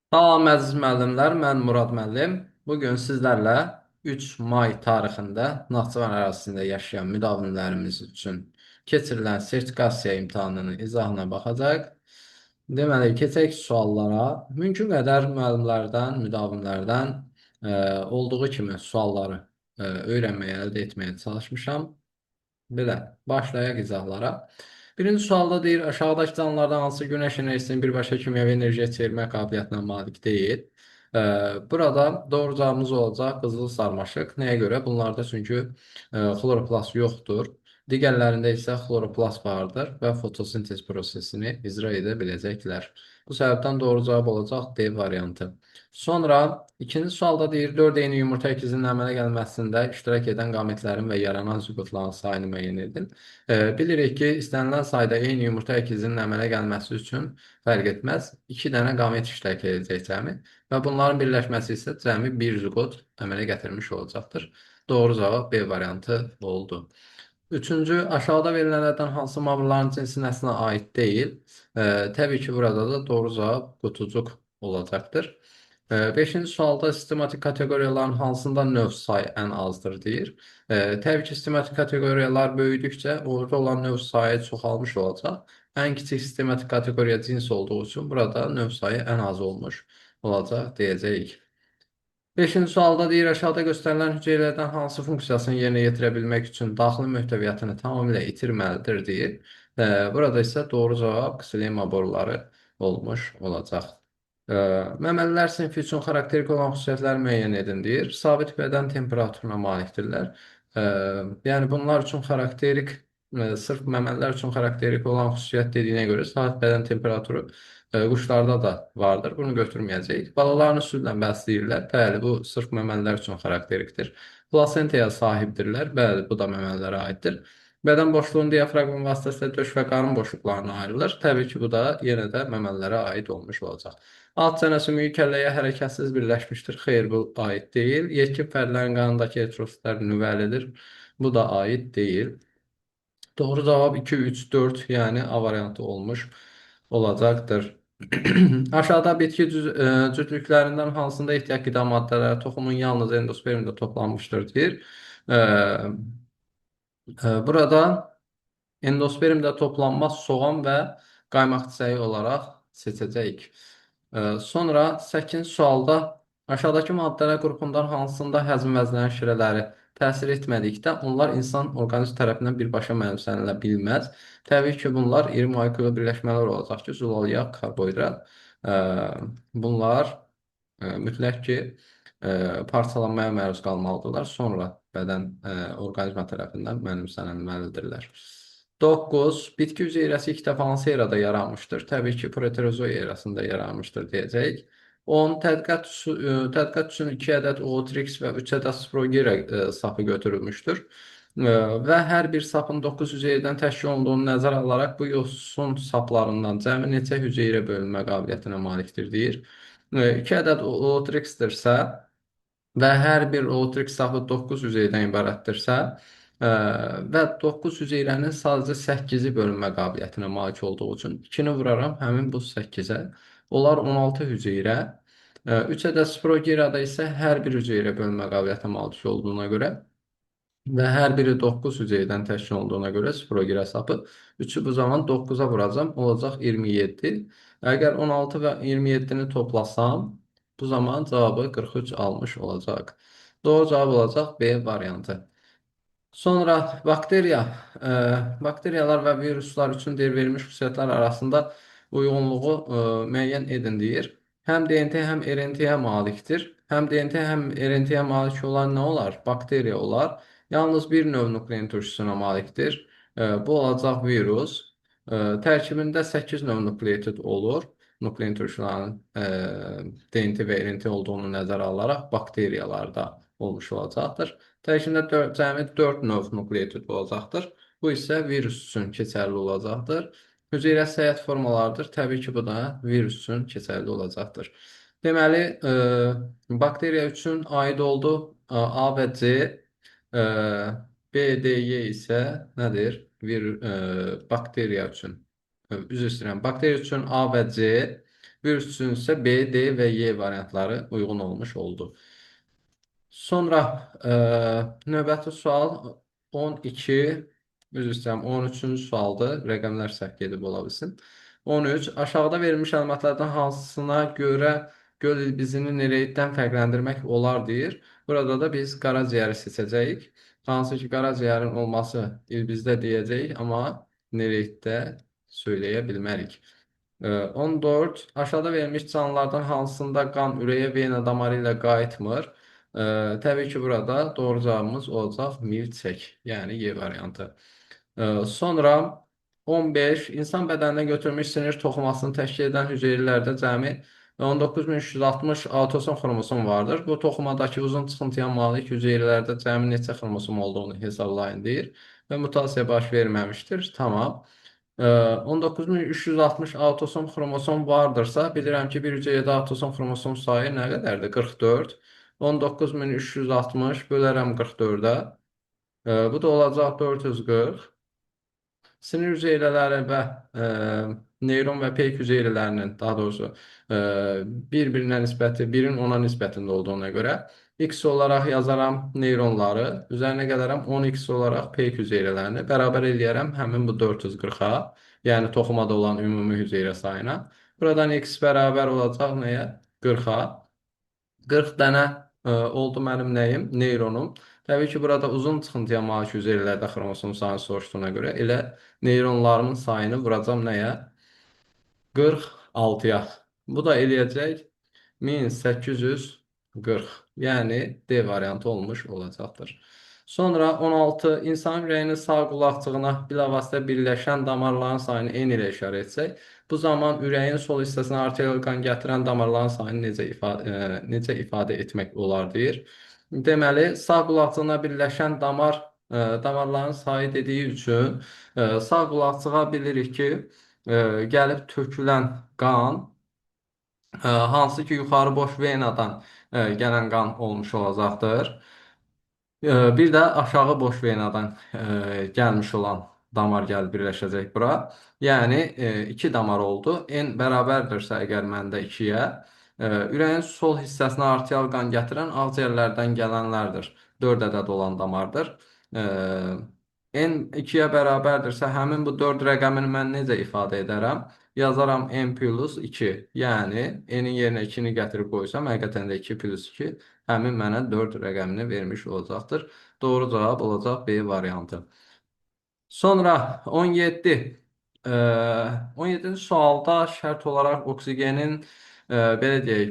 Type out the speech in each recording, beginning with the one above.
Salam əziz müəllimlər, mən Murad müəllim. Bugün sizlərlə 3 may tarixində Naxçıvan ərazisində yaşayan müdavimlərimiz üçün keçirilən sertifikasiya imtahanının izahına baxacaq. Deməli, keçək suallara. Mümkün qədər müəllimlərdən, müdavimlərdən olduğu kimi sualları öyrənməyə, əldə etməyə çalışmışam. Belə, başlayaq izahlara. Birinci sualda deyir, aşağıdakı canlılardan hansı günəş enerjisini birbaşa kimyəvi enerjiyə çevirmək qabiliyyətinə malik deyil? Burada doğru cavabımız olacaq qızıl sarmaşıq. Nəyə görə? Bunlarda çünki xloroplast yoxdur. Digərlərində isə xloroplast vardır və fotosintez prosesini icra edə biləcəklər. Bu səbəbdən doğru cavab olacaq D variantı. Sonra ikinci sualda deyir, 4 eyni yumurta əkizinin əmələ gəlməsində iştirak edən qametlərin və yaranan ziqotların sayını müəyyən edin. Bilirik ki, istənilən sayda eyni yumurta əkizinin əmələ gəlməsi üçün fərq etməz. 2 dənə qamet iştirak edəcək cəmi və bunların birləşməsi isə cəmi bir ziqot əmələ gətirmiş olacaqdır. Doğru cavab B variantı oldu. Üçüncü, aşağıda verilənlərdən hansı mamırların cinsi nəslinə aid deyil? Təbii ki, burada da doğru cavab qutucuq olacaqdır. Beşinci sualda sistematik kateqoriyaların hansında növ sayı ən azdır deyir. Təbii ki, sistematik kateqoriyalar böyüdükcə orada olan növ sayı çoxalmış olacaq. Ən kiçik sistematik kateqoriya cins olduğu üçün burada növ sayı ən az olmuş olacaq deyəcəyik. Beşinci sualda deyir, aşağıda göstərilən hüceyrələrdən hansı funksiyasını yerinə yetirə bilmək üçün daxili möhtəviyyətini tamamilə itirməlidir deyir. Burada isə doğru cavab ksilema boruları olmuş olacaq. Məməlilər sinfi üçün xarakterik olan xüsusiyyətlər müəyyən edin deyir. Sabit bədən temperaturuna malikdirlər. E, Yəni bunlar üçün xarakterik, sırf məməlilər üçün xarakterik olan xüsusiyyət dediyinə görə sabit bədən temperaturu quşlarda da vardır. Bunu götürməyəcəyik. Balalarını südlə bəsləyirlər. Bəli, bu sırf məməlilər üçün xarakterikdir. Plasentaya sahibdirlər. Bəli, bu da məməlilərə aiddir. Bədən boşluğunun diafraqm vasitəsilə döş və qarın boşluqlarına ayrılır. Təbii ki, bu da yenə də məməlilərə aid olmuş olacaq. Alt çənəsi müyü kəlləyə hərəkətsiz birləşmişdir. Xeyr, bu aid deyil. Yetkin fərdlərin qanındakı eritrositlər nüvəlidir. Bu da aid deyil. Doğru cavab 2, 3, 4, yəni A variantı olmuş olacaqdır. Aşağıda bitki cütlüklərindən hansında ehtiyat qida maddələri toxumun yalnız endospermdə toplanmışdır deyir. E, Burada endospermdə toplanmaz soğan və qaymaq çiçəyi olaraq seçəcəyik. Sonra 8-ci sualda aşağıdakı maddələr qrupundan hansında həzm vəzlənən şirələri təsir etmədikdə onlar insan orqanizm tərəfindən birbaşa mənimsənilə bilməz. Təbii ki, bunlar iri moleküllı birləşmələr olacaq ki, zolaqyaq, karbohidrat. Bunlar mütləq ki, parçalanmaya məruz qalmalıdırlar. Sonra bədən orqanizma tərəfindən mənimsənilməlidirlər. 9. Bitki hüceyrəsi ilk dəfə hansı erada yaranmışdır? Təbii ki, proterozoy erasında yaranmışdır deyəcəyik. 10. Tədqiqat üçün 2 ədəd Ootrix və 3 ədəd Sprogera sapı götürülmüşdür. Və hər bir sapın 9 hüceyrədən təşkil olunduğunu nəzərə alaraq bu yosun saplarından cəmi neçə hüceyrə bölünmə qabiliyyətinə malikdir deyir. 2 ədəd Ootrix-dirsə və hər bir Ootrix sapı 9 hüceyrədən ibarətdirsə və 9 hüceyrənin sadəcə 8-i bölünmə qabiliyyətinə malik olduğu üçün 2-ni vuraram həmin bu 8-ə. Onlar 16 hüceyrə. 3 ədəd Sprogerada isə hər bir hüceyrə bölünmə qabiliyyətinə malik olduğuna görə və hər biri 9 hüceyrədən təşkil olduğuna görə Sprogera sapı 3-ü bu zaman 9-a vuracam, olacaq 27. Əgər 16 və 27-ni toplasam, bu zaman cavabı 43 almış olacaq. Doğru cavab olacaq B variantı. Sonra bakteriyalar və viruslar üçün verilmiş xüsusiyyətlər arasında uyğunluğu müəyyən edin deyir. Həm DNT, həm RNT-yə malikdir. Həm DNT, həm RNT-yə malik olan nə olar? Bakteriya olar. Yalnız bir növ nuklein turşusuna malikdir. Bu olacaq virus. Tərkibində 8 növ nukleotid olur. Nuklein turşularının DNT və RNT olduğunu nəzərə alaraq bakteriyalarda olmuş olacaqdır. Tərkibində cəmi 4 növ nukleotid olacaqdır. Bu isə virus üçün keçərli olacaqdır. Hüceyrə həyat formalarıdır. Təbii ki, bu da virus üçün keçərli olacaqdır. Deməli, bakteriya üçün aid oldu A və C, B, D, Y isə nədir? Bakteriya üçün. Üzr istəyirəm. Bakteriya üçün A və C, Virüs üçün isə B, D və Y variantları uyğun olmuş oldu. Sonra növbəti sual 12, üzr istəyirəm, 13-cü sualdır. Rəqəmlər səhv gedib ola bilsin. 13. Aşağıda verilmiş əlamətlərdən hansına görə göl ilbizini nereiddən fərqləndirmək olar deyir. Burada da biz qaraciyəri seçəcəyik. Hansı ki, qaraciyərin olması ilbizdə deyəcəyik, amma nereiddə söyləyə bilmərik. 14. Aşağıda verilmiş canlılardan hansında qan ürəyə vena damarı ilə qayıtmır? Təbii ki, burada doğru cavabımız olacaq milçək, yəni Y variantı. Sonra 15. İnsan bədəninə götürülmüş sinir toxumasını təşkil edən hüceyrələrdə cəmi 19360 autosom xromosom vardır. Bu toxumadakı uzun çıxıntıya malik hüceyrələrdə cəmi neçə xromosom olduğunu hesablayın deyir və mutasiya baş verməmişdir. Tamam. 19360 autosom xromosom vardırsa, bilirəm ki, bir hüceyrədə autosom xromosom sayı nə qədərdir? 44. 19360 bölərəm 44-ə. Bu da olacaq 440. Sinir hüceyrələri və neyron və peyk hüceyrələrinin, daha doğrusu bir-birinə nisbəti, birin ona nisbətində olduğuna görə x olaraq yazaram neyronları, üzərinə gələrəm 10x olaraq peyk hüceyrələrini bərabər eləyərəm həmin bu 440-a, yəni toxumada olan ümumi hüceyrə sayına. Buradan x bərabər olacaq nəyə? 40-a. 40 dənə oldu mənim nəyim? Neyronum. Təbii ki, burada uzun çıxıntıya malik hüceyrələrdə xromosom sayını soruşduğuna görə elə neyronlarımın sayını vuracam nəyə? 46-ya. Bu da eləyəcək 1840. Yəni D variantı olmuş olacaqdır. Sonra 16. İnsan ürəyinin sağ qulaqcığına bilavasitə birləşən damarların sayını n ilə işarə etsək, bu zaman ürəyin sol hissəsinə arterial qan gətirən damarların sayını necə ifadə etmək olar deyir. Deməli, sağ qulaqcığına birləşən damarların sayı dediyi üçün sağ qulaqcığa bilirik ki, gəlib tökülən qan hansı ki, yuxarı boş venadan gələn qan olmuş olacaqdır. Bir də aşağı boş venadan gəlmiş olan damar gəlib birləşəcək bura. Yəni, iki damar oldu. N bərabərdirsə əgər məndə 2-yə, ürəyin sol hissəsinə arterial qan gətirən ağciyərlərdən gələnlərdir. 4 ədəd olan damardır. N 2-yə bərabərdirsə, həmin bu 4 rəqəmini mən necə ifadə edərəm? Yazaram n plus 2. Yəni, n-in yerinə 2-ni gətirib qoysam, həqiqətən də 2 plus 2 həmin mənə 4 rəqəmini vermiş olacaqdır. Doğru cavab olacaq B variantı. Sonra 17. 17-ci sualda şərt olaraq oksigenin, belə deyək,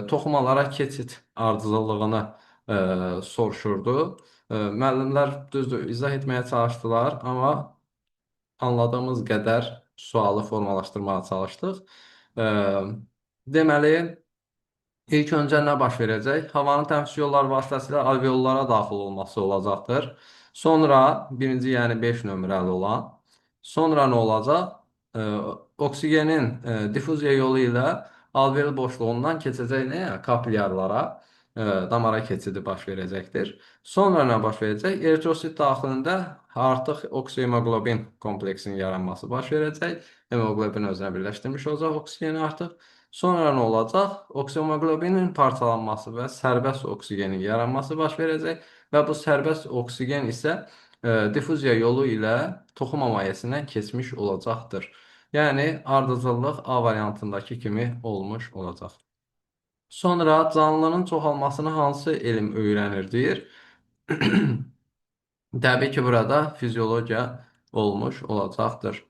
toxumalara keçid ardıcıllığını soruşurdu. Müəllimlər düzdür, izah etməyə çalışdılar, amma anladığımız qədər sualı formalaşdırmağa çalışdıq. Deməli, İlk öncə nə baş verəcək? Havanın tənəffüs yolları vasitəsilə alveollara daxil olması olacaqdır. Sonra birinci, yəni 5 nömrəli olan. Sonra nə olacaq? Oksigenin difuziya yolu ilə alveol boşluğundan keçəcək nəyə? Kapilyarlara, damara keçidi baş verəcəkdir. Sonra nə baş verəcək? Eritrosit daxilində artıq oksihemoqlobin kompleksinin yaranması baş verəcək. Hemoqlobin özünə birləşdirmiş olacaq oksigeni artıq. Sonra nə olacaq? Oksihemoqlobinin parçalanması və sərbəst oksigenin yaranması baş verəcək və bu sərbəst oksigen isə difuziya yolu ilə toxum mayeəsindən keçmiş olacaqdır. Yəni, ardıcıllıq A variantındakı kimi olmuş olacaq. Sonra canlının çoxalmasını hansı elm öyrənir deyir. Təbii ki, burada fiziologiya olmuş olacaqdır.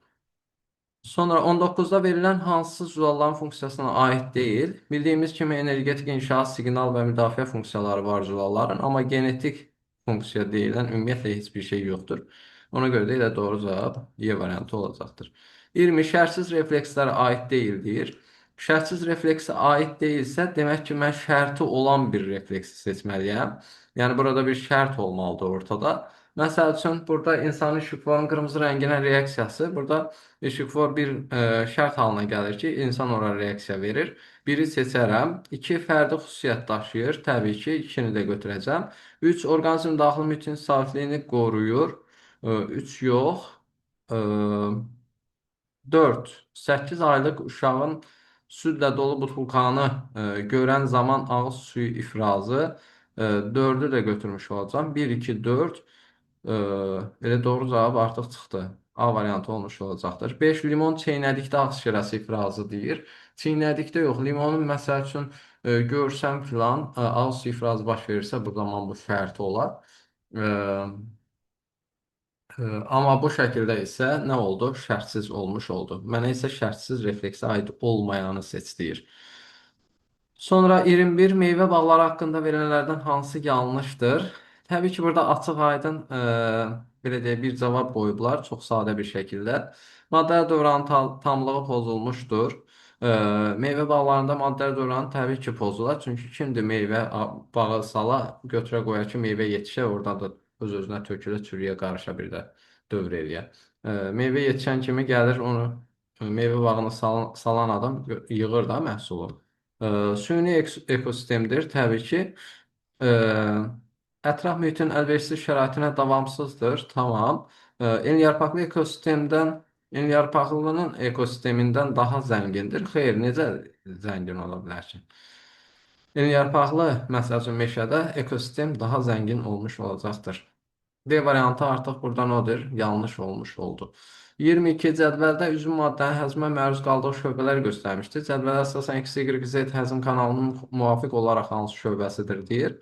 Sonra 19-da verilən hansı zülalların funksiyasına aid deyil? Bildiyimiz kimi energetik inşaat, siqnal və müdafiə funksiyaları var zülalların, amma genetik funksiya deyilən ümumiyyətlə heç bir şey yoxdur. Ona görə də elə doğru cavab Y variantı olacaqdır. 20. Şərtsiz reflekslərə aid deyil deyir. Şərtsiz refleksə aid deyilsə, demək ki, mən şərti olan bir refleksi seçməliyəm. Yəni, burada bir şərt olmalıdır ortada. Məsəl üçün, burada insanın işıqforun qırmızı rənginə reaksiyası, burada işıqfor bir şərt halına gəlir ki, insan ora reaksiya verir. Biri seçərəm. 2 fərdi xüsusiyyət daşıyır. Təbii ki, 2-ni də götürəcəm. 3 orqanizm daxili mühitin sabitliyini qoruyur. 3 yox. 4. 8 aylıq uşağın südlə dolu butulkanı görən zaman ağız suyu ifrazı 4-ü də götürmüş olacağam. 1, 2, 4. Elə doğru cavab artıq çıxdı. A variantı olmuş olacaqdır. 5. Limon çeynədikdə ağız şirəsi ifrazı deyir. Çeynədikdə yox. Limonun məsəl üçün görsəm filan ağız suyu ifrazı baş verirsə bu zaman bu şərti olar. E, Amma bu şəkildə isə nə oldu? Şərtsiz olmuş oldu. Mənə isə şərtsiz refleksə aid olmayanı seç deyir. Sonra 21 meyvə bağları haqqında verilənlərdən hansı yanlışdır? Təbii ki, burada açıq-aydın belə deyək bir cavab qoyublar çox sadə bir şəkildə. Maddə dövranı tamlığı pozulmuşdur. E, Meyvə bağlarında maddə dövranı təbii ki, pozular. Çünki kimdir meyvə bağı sala götürə qoya ki, meyvə yetişə, oradan da öz-özünə tökülə, çürüyə qarışa bir də dövr eləyə. Meyvə yetişən kimi gəlir onu meyvə bağına salan adam yığır da məhsulu. Süni ekosistemdir təbii ki. Ə, Ətraf mühitin əlverişsiz şəraitinə davamsızdır. Tamam. Enliyarpaqlı ekosistemdən enliyarpaqlının ekosistemindən daha zəngindir. Xeyr, necə zəngin ola bilər ki? Enliyarpaqlı, məsəl üçün meşədə ekosistem daha zəngin olmuş olacaqdır. D variantı artıq buradan odur, yanlış olmuş oldu. 22 cədvəldə üzüm maddənin həzmə məruz qaldığı şöbələr göstərmişdir. Cədvələ əsasən X, Y, Z həzm kanalının müvafiq olaraq hansı şöbəsidir deyir.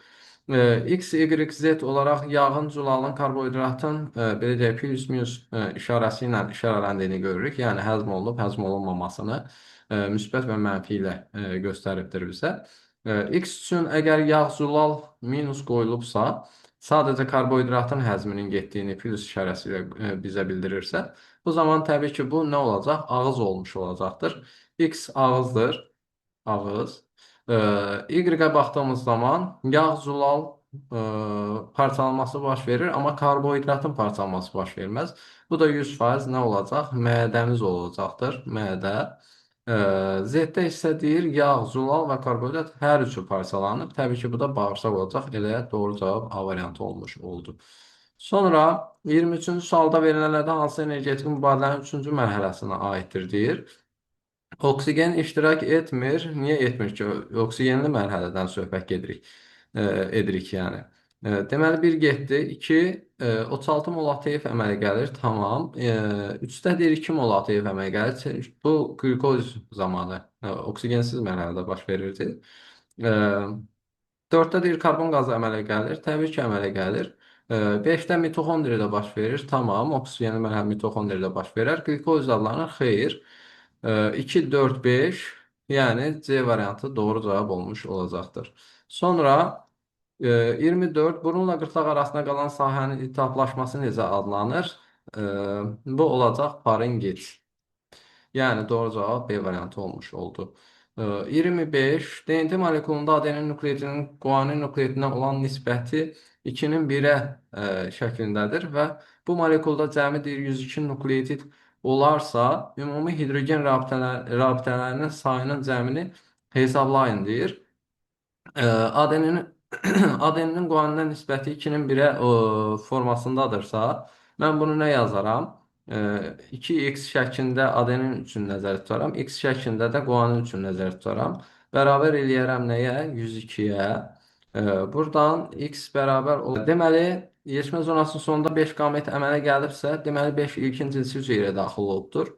X, Y, Z olaraq yağın, zulalın, karbohidratın belə deyək, plus minus işarəsi ilə işarələndiyini görürük. Yəni həzm olunub, həzm olunmamasını müsbət və mənfi ilə göstəribdir bizə. X üçün əgər yağ, zulal minus qoyulubsa, sadəcə karbohidratın həzminin getdiyini plus işarəsi ilə bizə bildirirsə, bu zaman təbii ki, bu nə olacaq? Ağız olmuş olacaqdır. X ağızdır, ağız. Y-ə baxdığımız zaman yağ, zulal parçalanması baş verir, amma karbohidratın parçalanması baş verməz. Bu da 100% nə olacaq? Mədəmiz olacaqdır. Mədə. Z-də isə deyir, yağ, zulal və karbohidrat hər üçü parçalanıb. Təbii ki, bu da bağırsaq olacaq. Elə doğru cavab A variantı olmuş oldu. Sonra 23-cü sualda verilənlərdən hansı energetik mübadilənin 3-cü mərhələsinə aiddir deyir. Oksigen iştirak etmir. Niyə etmir ki? Oksigenli mərhələdən söhbət edirik yəni. Deməli 1 getdi, 2 36 mol ATF əmələ gəlir. Tamam. 3-də deyir 2 mol ATF əmələ gəlir. Bu qlükoz zamanı oksigensiz mərhələdə baş verirdi. 4-də deyir karbon qazı əmələ gəlir. Təbii ki, əmələ gəlir. 5-də mitoxondriyada baş verir. Tamam, oksigenli mərhələ mitoxondriyada baş verər. Qlükoz adlanır. Xeyr. 2, 4, 5, yəni C variantı doğru cavab olmuş olacaqdır. Sonra 24 burunla qırtlaq arasında qalan sahənin iltihaplaşması necə adlanır? E, Bu olacaq faringit. Yəni doğru cavab B variantı olmuş oldu. 25 DNT molekulunda ADN nukleidinin guanin nukleidinə olan nisbəti 2-nin 1-ə şəklindədir və bu molekulda cəmi deyir 102 nukleid olarsa, ümumi hidrogen rabitələrinin sayının cəmini hesablayın deyir. ADN-nin ADN-nin guaninə nisbəti 2-nin 1-ə formasındadırsa, mən bunu nə yazaram? 2x şəklində ADN-in üçün nəzərdə tutaram. X şəklində də guanin üçün nəzərdə tutaram. Bərabər eləyərəm nəyə? 102-yə. Buradan x bərabər olur. Deməli, yerləşmə zonasının sonunda 5 qamet əmələ gəlibsə, deməli 5 ilkin cinsi hüceyrəyə daxil olubdur.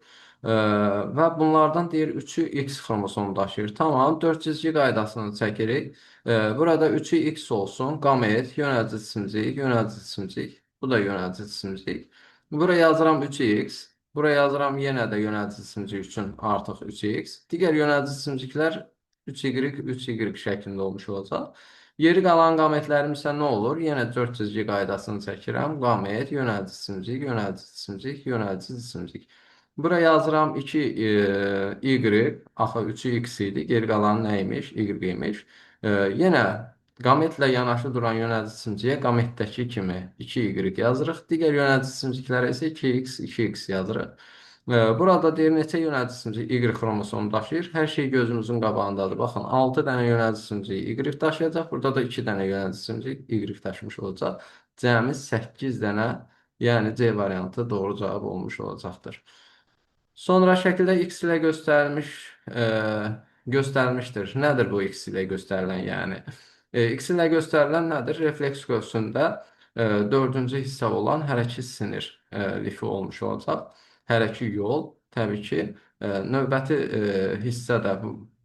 Və bunlardan deyir 3-ü X xromosonu daşıyır. Tamam, 4 cizgi qaydasını çəkirik. Burada 3-ü X olsun. Qamet, yönədici cimcik, yönədici cimcik. Bu da yönədici cimcik. Buraya yazıram 3x. Buraya yazıram yenə də yönədici cimcik üçün artıq 3x. Digər yönədici cimciklər 3y, 3y şəklində olmuş olacaq. Yeri qalan qametlərim isə nə olur? Yenə 4 cizgi qaydasını çəkirəm. Qamet, yönədici cimcik, yönədici cimcik, yönədici cimcik. Buraya yazıram 2y, axı 3x idi. Geri qalan nə imiş? Y imiş. Yenə qametlə yanaşı duran yönədici cimciyə qametdəki kimi 2y yazırıq. Digər yönədici cimciklərə isə 2x, 2x yazırıq. Burada deyir neçə yönədici cimcik Y xromosomu daşıyır. Hər şey gözümüzün qabağındadır. Baxın, 6 dənə yönədici cimcik Y daşıyacaq. Burada da 2 dənə yönədici cimcik Y daşımış olacaq. Cəmi 8 dənə, yəni C variantı doğru cavab olmuş olacaqdır. Sonra şəkildə X ilə göstərilmişdir. Nədir bu X ilə göstərilən yəni? X ilə göstərilən nədir? Refleks qövsündə dördüncü hissə olan hərəki sinir lifi olmuş olacaq. Hərəki yol, təbii ki, növbəti hissə də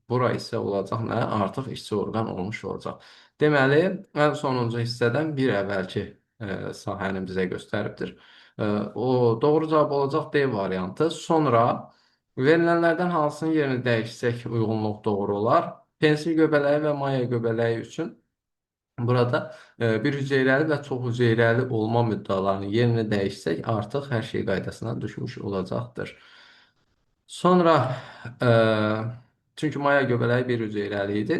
bura hissə olacaq nə? Artıq işçi orqan olmuş olacaq. Deməli, ən sonuncu hissədən bir əvvəlki sahəni bizə göstəribdir. O doğru cavab olacaq D variantı. Sonra verilənlərdən hansının yerini dəyişsək uyğunluq doğru olar? Pensil göbələyi və maya göbələyi üçün burada bir hüceyrəli və çox hüceyrəli olma müddəalarının yerini dəyişsək artıq hər şey qaydasına düşmüş olacaqdır. Sonra çünki maya göbələyi bir hüceyrəli idi,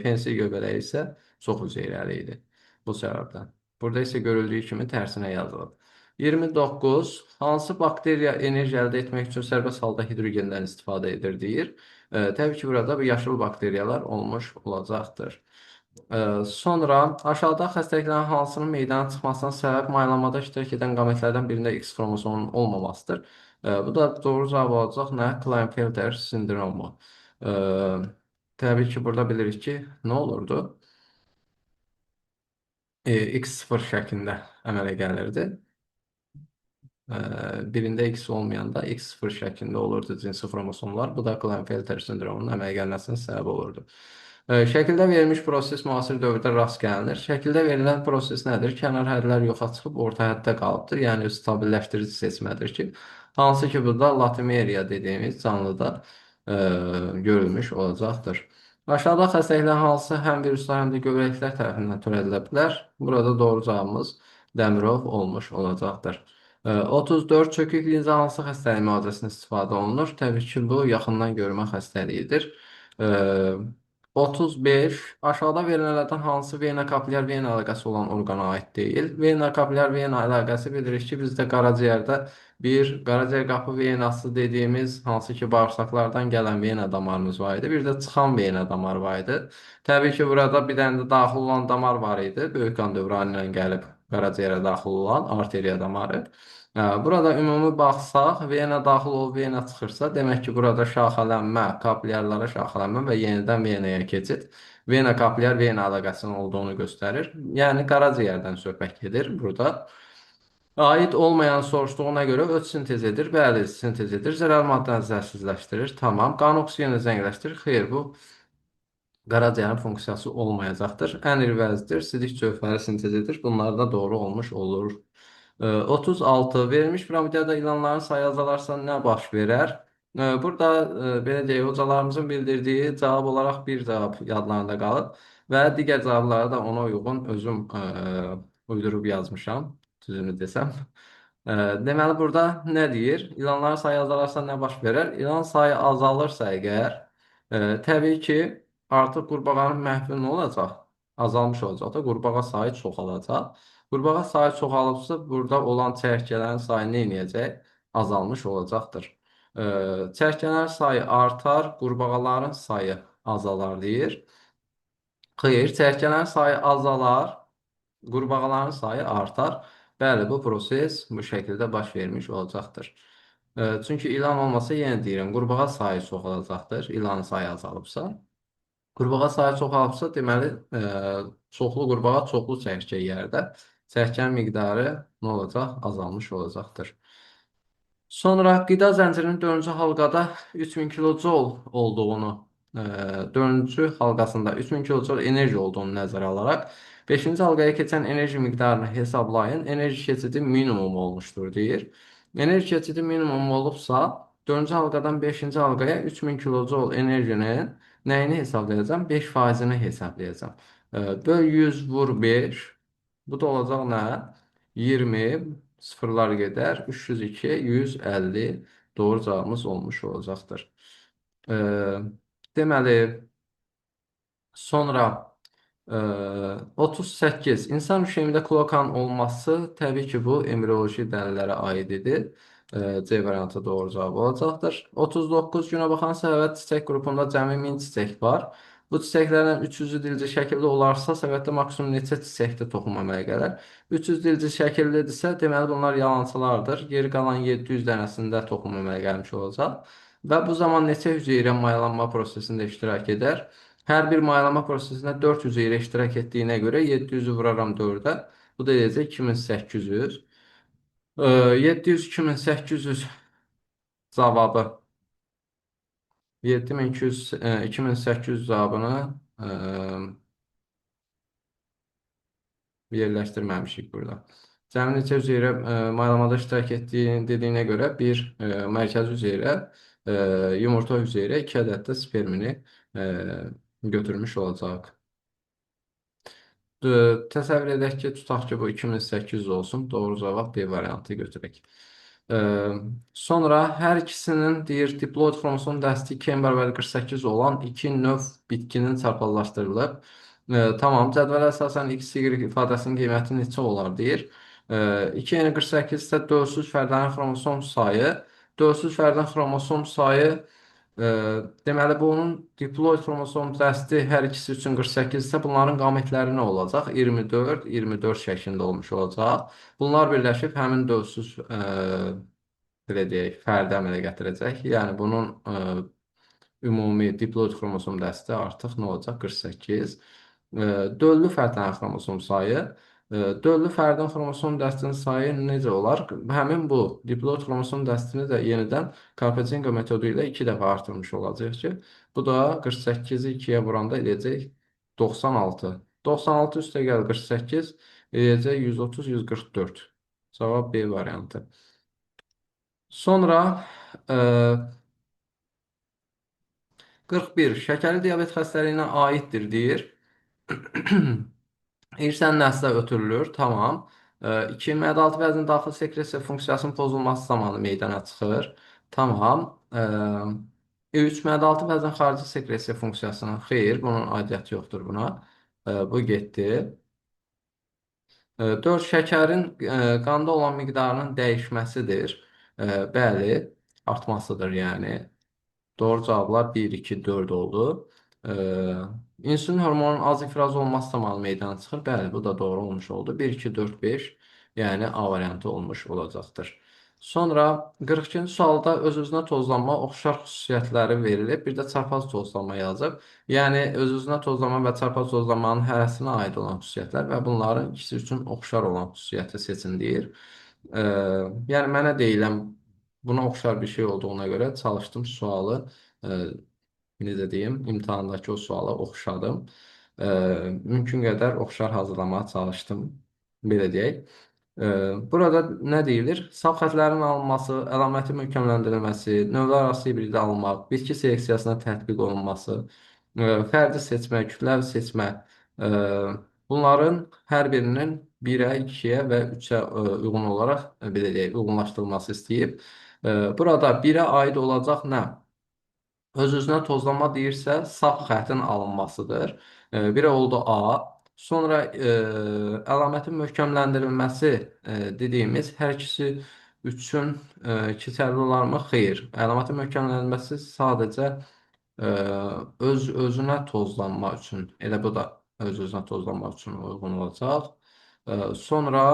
pensil göbələyi isə çox hüceyrəli idi bu səbəbdən. Burada isə görüldüyü kimi tərsinə yazılıb. 29. Hansı bakteriya enerji əldə etmək üçün sərbəst halda hidrogendən istifadə edir deyir. Təbii ki, burada bu yaşıl bakteriyalar olmuş olacaqdır. Sonra aşağıda xəstəliklərin hansının meydana çıxmasına səbəb maylamada iştirak edən qametlərdən birində X xromosomunun olmamasıdır. Bu da doğru cavab olacaq nə? Klinefelter sindromu. E, təbii ki, burada bilirik ki, nə olurdu? X0 şəklində əmələ gəlirdi. Birində X olmayanda X0 şəklində olurdu cinsi xromosomlar. Bu da Klinefelter sindromunun əmələ gəlməsinə səbəb olurdu. Şəkildə verilmiş proses müasir dövrdə rast gəlinir. Şəkildə verilən proses nədir? Kənar hədlər yoxa çıxıb orta həddə qalıbdır. Yəni stabilləşdirici seçmədir ki, hansı ki burada latimeriya dediyimiz canlıda görülmüş olacaqdır. Aşağıda xəstəliklər hansı həm viruslar, həm də göbələklər tərəfindən törədilə bilər? Burada doğru cavabımız Dəmirov olmuş olacaqdır. 34 çökük linza hansı xəstəlik müalicəsində istifadə olunur? Təbii ki, bu yaxından görmə xəstəliyidir. 35. Aşağıda verilənlərdən hansı vena kapilyar vena əlaqəsi olan orqana aid deyil? Vena kapilyar vena əlaqəsi bilirik ki, bizdə qaraciyərdə bir qaraciyər qapı venası dediyimiz hansı ki, bağırsaqlardan gələn vena damarımız var idi. Bir də çıxan vena damar var idi. Təbii ki, burada bir dənə də daxil olan damar var idi. Böyük qan dövrəni ilə gəlib qaraciyərə daxil olan arteriya damarı. Burada ümumi baxsaq, vena daxil olub vena çıxırsa, demək ki, burada şaxələnmə, kapilyarlara şaxələnmə və yenidən venaya keçid vena kapilyar vena əlaqəsinin olduğunu göstərir. Yəni qaraciyərdən söhbət gedir burada. Aid olmayan soruşduğuna görə öz sintez edir. Bəli, sintez edir. Zərər maddəni zərsizləşdirir. Tamam. Qan oksijeni zəngiləşdirir. Xeyr, bu qaraciyərin funksiyası olmayacaqdır. Ən iri vəzdir, sidik cövhəri sintez edir. Bunlar da doğru olmuş olur. 36. Verilmiş piramidada ilanların sayı azalarsa nə baş verər? Burada belə deyək, hocalarımızın bildirdiyi cavab olaraq bir cavab yadlarında qalıb və digər cavabları da ona uyğun özüm uydurub yazmışam, düzünü desəm. Deməli, burada nə deyir? İlanların sayı azalarsa nə baş verər? İlan sayı azalırsa əgər, təbii ki, artıq qurbağanın məhvi nə olacaq? Azalmış olacaq da qurbağa sayı çoxalacaq. Qurbağa sayı çoxalıbsa, burada olan çərkələrin sayı nə edəcək? Azalmış olacaqdır. Çərkələrin sayı artar, qurbağaların sayı azalar deyir. Xeyr, çərkələrin sayı azalar, qurbağaların sayı artar. Bəli, bu proses bu şəkildə baş vermiş olacaqdır. Çünki ilan olmasa, yenə deyirəm, qurbağa sayı çoxalacaqdır, ilanın sayı azalıbsa. Qurbağa sayı çoxalıbsa, deməli, çoxlu qurbağa çoxlu çərkə yeyər də. Çərkənin miqdarı nə olacaq? Azalmış olacaqdır. Sonra qida zəncirinin 4-cü halqada 3000 kilojol olduğunu, 4-cü halqasında 3000 kilojol enerji olduğunu nəzərə alaraq 5-ci halqaya keçən enerji miqdarını hesablayın. Enerji keçidi minimum olmuşdur deyir. Enerji keçidi minimum olubsa 4-cü halqadan 5-ci halqaya 3000 kilojol enerjinin nəyini hesablayacağam? 5%-ni hesablayacağam. Böl 100 vur 5. Bu da olacaq nə? 20 sıfırlar gedər. 302, 150 doğru cavabımız olmuş olacaqdır. Deməli, sonra 38. İnsan üşüyümdə kloakan olması təbii ki, bu embrioloji dəlillərə aid idi. C variantı doğru cavab olacaqdır. 39. Günə baxan səbəbət çiçək qrupunda cəmi 1000 çiçək var. Bu çiçəklərdən 300-ü dilcə şəkildə olarsa, səbətdə maksimum neçə çiçəkdə toxum əmələ gələr? 300 dilcə şəkillidirsə, deməli bunlar yalançılardır. Geri qalan 700 dənəsində toxum əmələ gəlmiş olacaq. Və bu zaman neçə hüceyrə mayalanma prosesində iştirak edər? Hər bir mayalama prosesində 4 hüceyrə iştirak etdiyinə görə 700-ü vuraram 4-ə. Bu da eləyəcək 2800. 700, 2800 cavabı 7200, 2800 cavabını yerləşdirməmişik burada. Cəmi neçə hüceyrə maylamada iştirak etdiyini dediyinə görə bir mərkəzi hüceyrə, yumurta hüceyrə, 2 ədəd də spermini e, götürmüş olacaq. Təsəvvür edək ki, tutaq ki, bu 2800 olsun. Doğru cavab B variantı götürək. Sonra hər ikisinin deyir diploid xromosom dəsti 2 = 48 olan iki növ bitkinin çarpazlaşdırılıb. Tamam, cədvələ əsasən x, y ifadəsinin qiyməti neçə olar deyir. 2 × 48 isə dövlsüz fərdlərin xromosom sayı. Dövlsüz fərdin xromosom sayı deməli, bunun diploid xromosom dəsti hər ikisi üçün 48 isə bunların qametləri nə olacaq? 24, 24 şəklində olmuş olacaq. Bunlar birləşib həmin dövsüz belə deyək, fərdi əmələ gətirəcək. Yəni, bunun ümumi diploid xromosom dəsti artıq nə olacaq? 48. Döllü fərdlərin xromosom sayı. Döllü fərdin xromosom dəstinin sayı necə olar? Həmin bu diploid xromosom dəstini də yenidən Karpetsenko metodu ilə 2 dəfə artırmış olacaq ki, bu da 48-i 2-yə vuranda eləyəcək 96. 96 + 48 eləyəcək 130, 144. Cavab B variantı. Sonra 41. Şəkərli diabet xəstəliyinə aiddir deyir. İrsən nəslə ötürülür. Tamam. 2. Mədalı vəzin daxil sekresiya funksiyasının pozulması zamanı meydana çıxır. Tamam. 3. Mədalı vəzin xarici sekresiya funksiyasının xeyr, bunun aidiyyəti yoxdur buna. Bu getdi. 4. Şəkərin qanda olan miqdarının dəyişməsidir. Bəli, artmasıdır yəni. Doğru cavablar 1, 2, 4 oldu. İnsülin hormonunun az ifraz olması zamanı meydana çıxır. Bəli, bu da doğru olmuş oldu. 1, 2, 4, 5. Yəni A variantı olmuş olacaqdır. Sonra 42-ci sualda öz-özünə tozlanma oxşar xüsusiyyətləri verilib. Bir də çarpaz tozlanma yazıb. Yəni öz-özünə tozlanma və çarpaz tozlanmanın hərəsinə aid olan xüsusiyyətlər və bunların ikisi üçün oxşar olan xüsusiyyəti seçin deyir. Yəni mənə deyilən buna oxşar bir şey olduğuna görə çalışdım sualı, necə deyim, imtahandakı o suala oxşadım. Mümkün qədər oxşar hazırlamağa çalışdım, belə deyək. Burada nə deyilir? Sağ xətlərin alınması, əlaməti möhkəmləndirilməsi, növlər arası hibridi almaq, bitki seleksiyasına tətbiq olunması, fərdi seçmə, kütləvi seçmə, bunların hər birinin 1-ə, 2-yə və 3-ə uyğun olaraq, belə deyək, uyğunlaşdırılması istəyib. Burada 1-ə aid olacaq nə? Öz-özünə tozlanma deyirsə, sağ xəttin alınmasıdır. Biri oldu A. Sonra əlamətin möhkəmləndirilməsi dediyimiz hər ikisi üçün keçərli olarmı? Xeyr. Əlamətin möhkəmləndirilməsi sadəcə öz-özünə tozlanma üçün, elə bu da öz-özünə tozlanma üçün uyğun olacaq. Sonra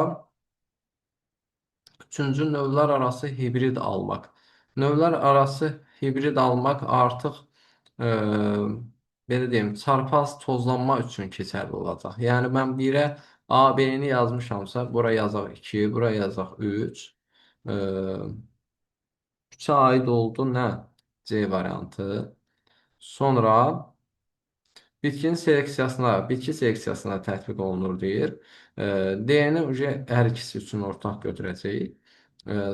üçüncü növlər arası hibrid almaq. Növlər arası hibrid almaq artıq e, belə deyim, çarpaz tozlanma üçün keçərli olacaq. Yəni mən 1-ə A, B-ni yazmışamsa, bura yazaq 2, bura yazaq 3. 3-ə aid oldu nə? C variantı. Sonra bitki seleksiyasına tətbiq olunur deyir. D-ni hər ikisi üçün ortaq götürəcəyik.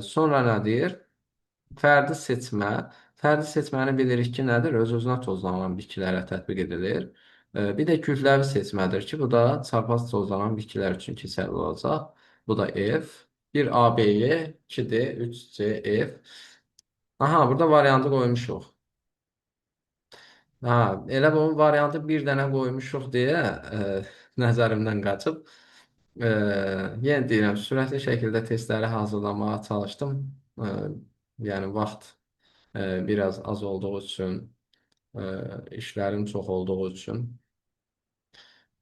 Sonra nə deyir? Fərdi seçmə. Fərdi seçməni bilirik ki, nədir? Öz-özünə tozlanan bitkilərə tətbiq edilir. Bir də kütləvi seçmədir ki, bu da çarpaz tozlanan bitkilər üçün keçərli olacaq. Bu da F. 1 A, B-yə, 2D, 3C, F. Aha, burada variantı qoymuşuq. Ha, elə bu variantı bir dənə qoymuşuq deyə nəzərimdən qaçıb. Yenə deyirəm, sürətli şəkildə testləri hazırlamağa çalışdım. Yəni vaxt biraz az olduğu üçün işlərim çox olduğu üçün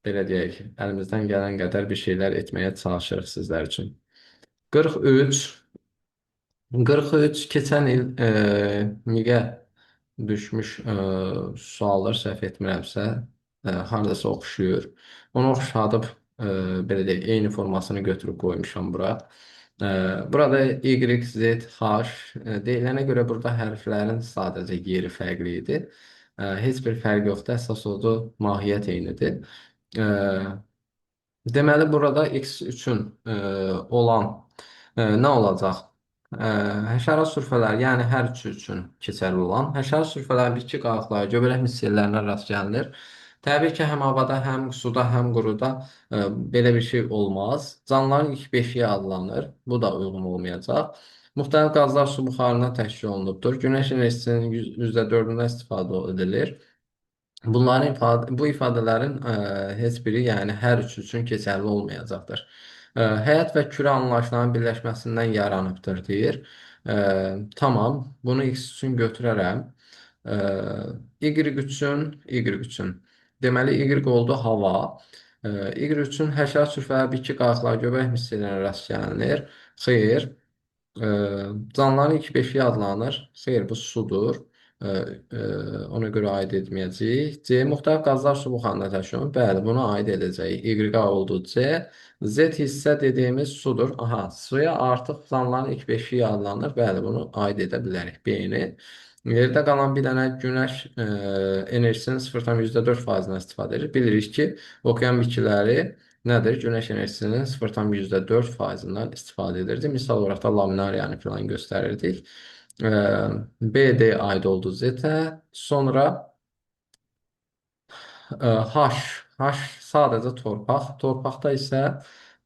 belə deyək, əlimizdən gələn qədər bir şeylər etməyə çalışırıq sizlər üçün. 43 43 keçən il miqə düşmüş suallar səhv etmirəmsə, hardasa oxşuyur. Onu oxşadıb belə deyək, eyni formasını götürüb qoymuşam bura. Burada Y, Z, H deyilənə görə burada hərflərin sadəcə yeri fərqli idi. Heç bir fərq yoxdur. Əsas odur, mahiyyət eynidir. E, Deməli, burada x üçün olan nə olacaq? Həşərat sürfələri, yəni hər üçü üçün keçərli olan həşərat sürfələri bitki qalıqları, göbələk missellərinə rast gəlinir. Təbii ki, həm havada, həm suda, həm quruda belə bir şey olmaz. Canlıların ilk beşiyi adlanır. Bu da uyğun olmayacaq. Müxtəlif qazlar su buxarından təşkil olunubdur. Günəş enerjisinin %4-ündən istifadə edilir. Bu ifadələrin heç biri, yəni hər üçü üçün keçərli olmayacaqdır. Həyat və kürə anlayışlarının birləşməsindən yaranıbdır deyir. E, tamam, bunu x üçün götürərəm. E, y üçün. Deməli, y oldu hava. Y üçün həşərat sürfələri, bitki qalıqları, göbələk hissələrə rast gəlinir. Xeyr. E, Canlıların ilk beşiyi adlanır. Xeyr, bu sudur. E, e, Ona görə aid etməyəcəyik. C. Müxtəlif qazlar su buxarında təşkil olunur. Bəli, buna aid edəcəyik. Y oldu C. Z hissə dediyimiz sudur. Aha, suya artıq canlıların ilk beşiyi adlanır. Bəli, bunu aid edə bilərik. B-ni. Yerdə qalan bir dənə günəş enerjisinin 0,4%-dən istifadə edir. Bilirik ki, okean bitkiləri nədir? Günəş enerjisinin 0,4%-dən istifadə edirdi. Misal olaraq da laminariyanı falan göstərirdik. BD aid oldu Z-ə. Sonra H. H sadəcə torpaq. Torpaqda isə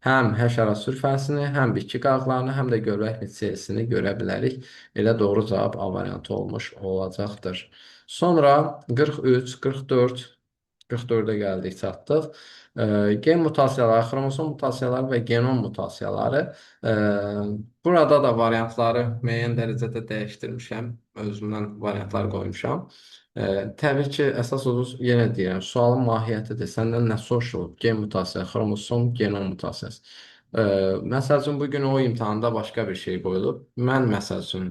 həm həşərat sürfəsini, həm bitki qalıqlarını, həm də göbələk hissəsini görə bilərik. Elə doğru cavab A variantı olmuş olacaqdır. Sonra 43, 44, 44-ə gəldik, çatdıq. Gen mutasiyaları, xromosom mutasiyaları və genom mutasiyaları. E, Burada da variantları müəyyən dərəcədə dəyişdirmişəm. Özümdən variantlar qoymuşam. Təbii ki, əsas odur, yenə deyirəm, sualın mahiyyətidir. Səndən nə soruşulub? Gen mutasiyası, xromosom, genom mutasiyası. Məsəl üçün, bugün o imtahanda başqa bir şey qoyulub. Mən, məsəl üçün,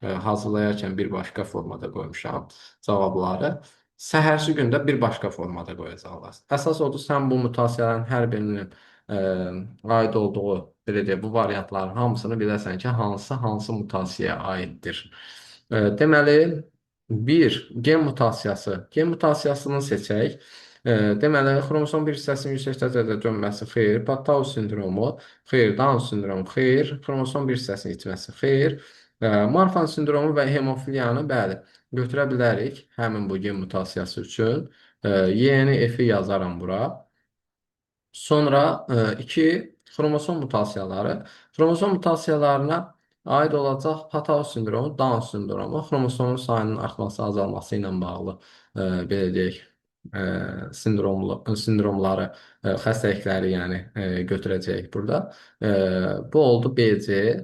hazırlayarkən bir başqa formada qoymuşam cavabları. Səhərsi gündə bir başqa formada qoyacaqlar. Əsas odur, sən bu mutasiyaların hər birinin aid olduğu, belə deyək, bu variantların hamısını biləsən ki, hansı mutasiyaya aiddir. Deməli, gen mutasiyası. Gen mutasiyasını seçək. Deməli, xromosom bir hissəsinin yüksək dərəcədə dönməsi xeyr, Patau sindromu xeyr, Down sindromu xeyr, xromosom bir hissəsinin itməsi xeyr, Marfan sindromu və hemofiliyanı bəli götürə bilərik həmin bu gen mutasiyası üçün. Y-ni, F-i yazaram bura. Sonra iki xromosom mutasiyaları. Xromosom mutasiyalarına aid olacaq Patau sindromu, Down sindromu, xromosomun sayının artması, azalması ilə bağlı belə deyək, sindromları, xəstəlikləri yəni götürəcəyik burada. Bu oldu BC.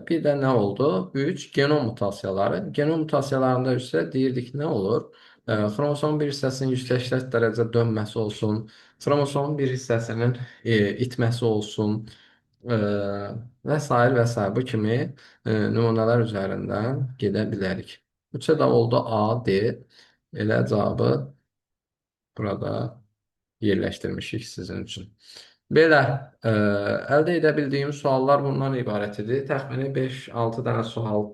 Bir də nə oldu? 3 genom mutasiyaları. Genom mutasiyalarında isə deyirdik nə olur? Xromosomun bir hissəsinin 180 dərəcə dönməsi olsun, xromosomun bir hissəsinin itməsi olsun e, və sair və sair. Bu kimi nümunələr üzərindən gedə bilərik. Üçə də oldu A, D. Elə cavabı burada yerləşdirmişik sizin üçün. Belə əldə edə bildiyim suallar bundan ibarət idi. Təxmini 5-6 dənə sual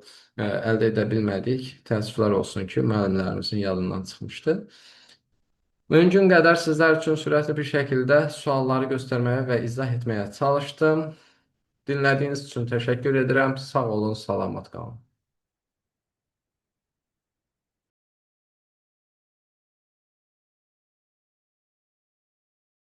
əldə edə bilmədik. Təəssüflər olsun ki, müəllimlərimizin yadından çıxmışdı. Mümkün qədər sizlər üçün sürətli bir şəkildə sualları göstərməyə və izah etməyə çalışdım. Dinlədiyiniz üçün təşəkkür edirəm. Sağ olun, salamat qalın.